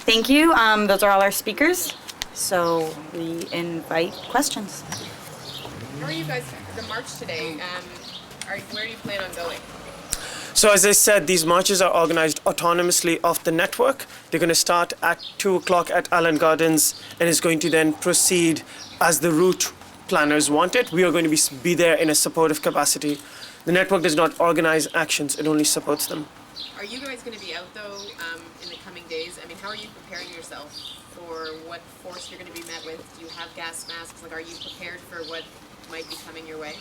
Thank you. Those are all our speakers. So we invite questions. How are you guys, the march today, where do you plan on going? So as I said, these marches are organized autonomously off the network. They're going to start at 2 o'clock at Allen Gardens and is going to then proceed as the route planners want it. We are going to be there in a supportive capacity. The network does not organize actions, it only supports them. Are you guys going to be out though in the coming days? I mean, how are you preparing yourself for what force you're going to be met with? Do you have gas masks? Like, are you prepared for what might be coming your way?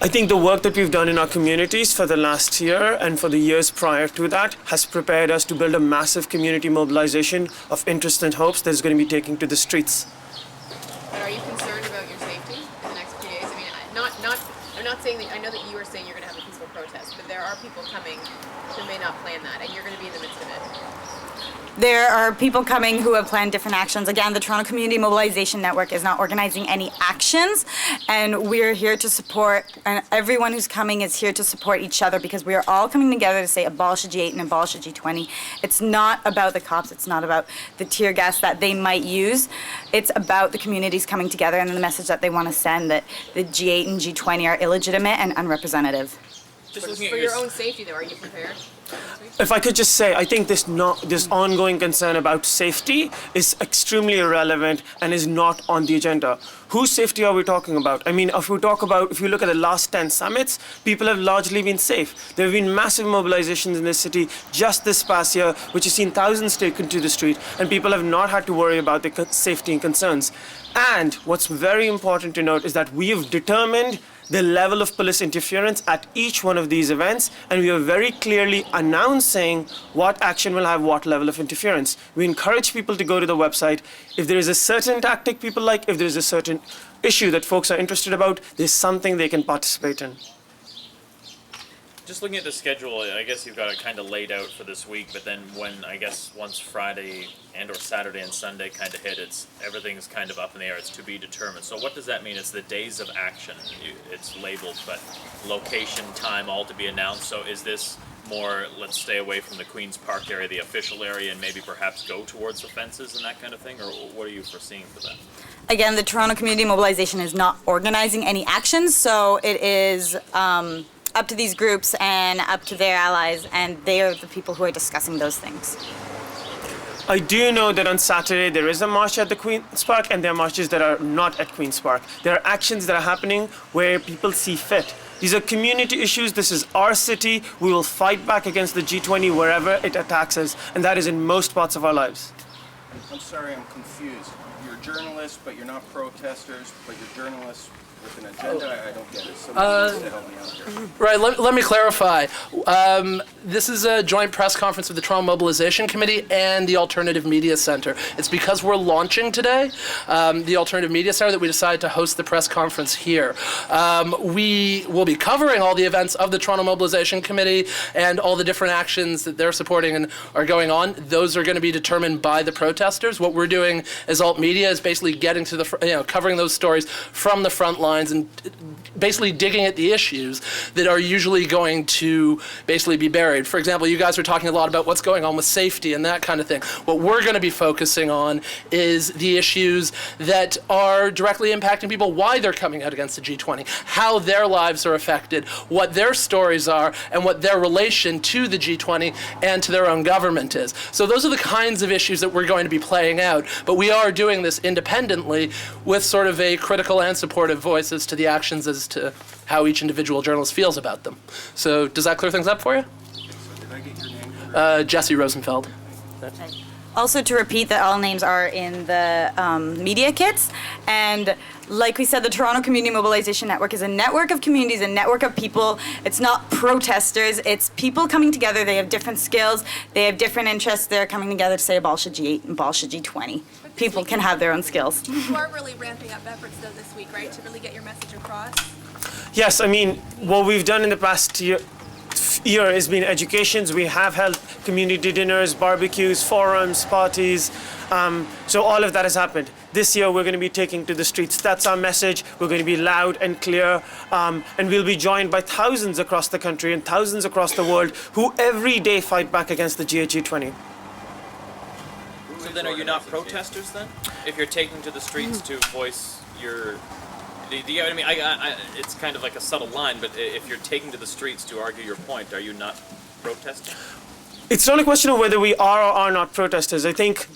I think the work that we've done in our communities for the last year and for the years prior to that has prepared us to build a massive community mobilization of interest and hopes that is going to be taking to the streets. But are you concerned about your safety in the next few days? I mean, I'm not saying that, I know that you are saying you're going to have a peaceful protest, but there are people coming who may not plan that, and you're going to be in the midst of it. There are people coming who have planned different actions. Again, the Toronto Community Mobilization Network is not organizing any actions, and we're here to support, and everyone who's coming is here to support each other because we are all coming together to say abolish G8 and abolish G20. It's not about the cops, it's not about the tear gas that they might use. It's about the communities coming together and the message that they want to send that the G8 and G20 are illegitimate and unrepresentative. Just for your own safety, though, are you prepared? If I could just say, I think this ongoing concern about safety is extremely irrelevant and is not on the agenda. Whose safety are we talking about? I mean, if you look at the last 10 summits, people have largely been safe. There have been massive mobilizations in this city just this past year, which has seen thousands taken to the street, and people have not had to worry about their safety and concerns. And what's very important to note is that we have determined the level of police interference at each one of these events, and we are very clearly announcing what action will have what level of interference. We encourage people to go to the website. If there is a certain tactic people like, if there is a certain issue that folks are interested about, there's something they can participate in. Just looking at the schedule, I guess you've got it kind of laid out for this week, but then once Friday and or Saturday and Sunday kind of hit, everything's kind of up in the air. It's to be determined. So what does that mean? It's the days of action. It's labeled, but location, time, all to be announced. So is this more, let's stay away from the Queen's Park area, the official area, and maybe perhaps go towards the fences and that kind of thing? Or what are you foreseeing for that? Again, the Toronto Community Mobilization is not organizing any actions, so it is up to these groups and up to their allies, and they are the people who are discussing those things. I do know that on Saturday there is a march at the Queen's Park, and there are marches that are not at Queen's Park. There are actions that are happening where people see fit. These are community issues. This is our city. We will fight back against the G20 wherever it attacks us, and that is in most parts of our lives. I'm sorry, I'm confused. You're journalists, but you're not protesters, but you're journalists with an agenda. I don't get it. Somebody needs to help me out here. Right, let me clarify. This is a joint press conference with the Toronto Mobilization Committee and the Alternative Media Centre. It's because we're launching today, the Alternative Media Centre, that we decided to host the press conference here. We will be covering all the events of the Toronto Mobilization Committee and all the different actions that they're supporting and are going on. Those are going to be determined by the protesters. What we're doing as Alt Media is basically getting to the, covering those stories from the front line and basically digging at the issues that are usually going to basically be buried. For example, you guys are talking a lot about what's going on with safety and that kind of thing. What we're going to be focusing on is the issues that are directly impacting people, why they're coming out against the G20, how their lives are affected, what their stories are, and what their relation to the G20 and to their own government is. So those are the kinds of issues that we're going to be playing out, but we are doing this independently with sort of a critical and supportive voice as to the actions as to how each individual journalist feels about them. So does that clear things up for you? So did I get your name? Jesse Rosenfeld. Also, to repeat that all names are in the media kits, and like we said, the Toronto Community Mobilization Network is a network of communities, a network of people. It's not protesters, it's people coming together. They have different skills, they have different interests. They're coming together to say abolish G8 and abolish G20. People can have their own skills. You are really ramping up efforts, though, this week, right, to really get your message across? Yes, I mean, what we've done in the past year has been educations. We have held community dinners, barbecues, forums, parties. So all of that has happened. This year we're going to be taking to the streets. That's our message. We're going to be loud and clear. And we'll be joined by thousands across the country and thousands across the world who every day fight back against the G8, G20. So then, are you not protesters then? If you're taking to the streets to voice your, do you get what I mean? It's kind of like a subtle line, but if you're taking to the streets to argue your point, are you not protesting? It's not a question of whether we are or are not protesters. I think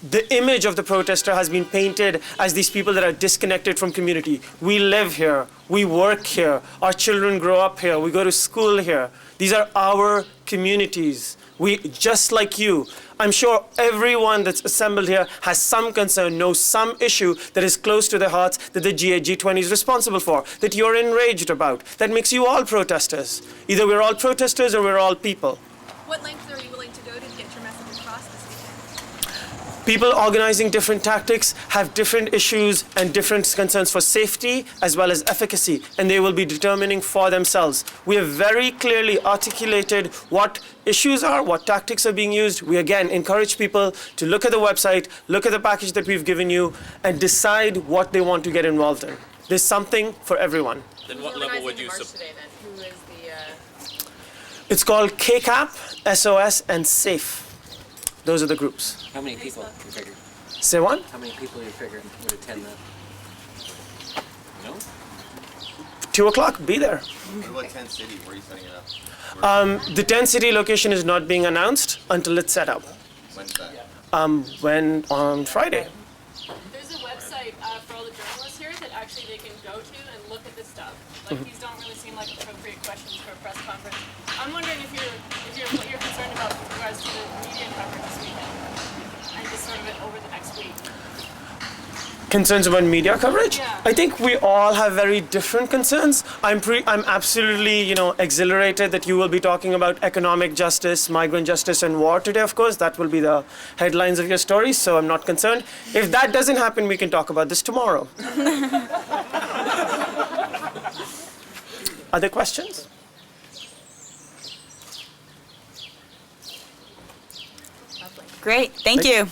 the image of the protester has been painted as these people that are disconnected from community. We live here, we work here, our children grow up here, we go to school here. These are our communities. We, just like you, I'm sure everyone that's assembled here has some concern, knows some issue that is close to their hearts that the G8, G20 is responsible for, that you're enraged about. That makes you all protesters. Either we're all protesters or we're all people. What lengths are you willing to go to get your message across this weekend? People organizing different tactics have different issues and different concerns for safety as well as efficacy, and they will be determining for themselves. We have very clearly articulated what issues are, what tactics are being used. We again encourage people to look at the website, look at the package that we've given you, and decide what they want to get involved in. There's something for everyone. Then what level would you march support? today then? Who is the? It's called KCAP, SOS, and SAFE. Those are the groups. How many people you figure? Say one? How many people you figure would attend that? No? 2 o'clock, be there. What about Tent City? Where are you setting it up? The 10 city location is not being announced until it's set up. When's that? When on Friday. There's a website for all the journalists here that actually they can go to and look at this stuff. Like these don't really seem like appropriate questions for a press conference. I'm wondering if you're what you're concerned about with regards to the media coverage this weekend and just sort of it over the next week. Concerns about media coverage? Yeah. I think we all have very different concerns. I'm absolutely, exhilarated that you will be talking about economic justice, migrant justice, and war today, of course. That will be the headlines of your stories, so I'm not concerned. If that doesn't happen, we can talk about this tomorrow. Other questions? Great, thank you.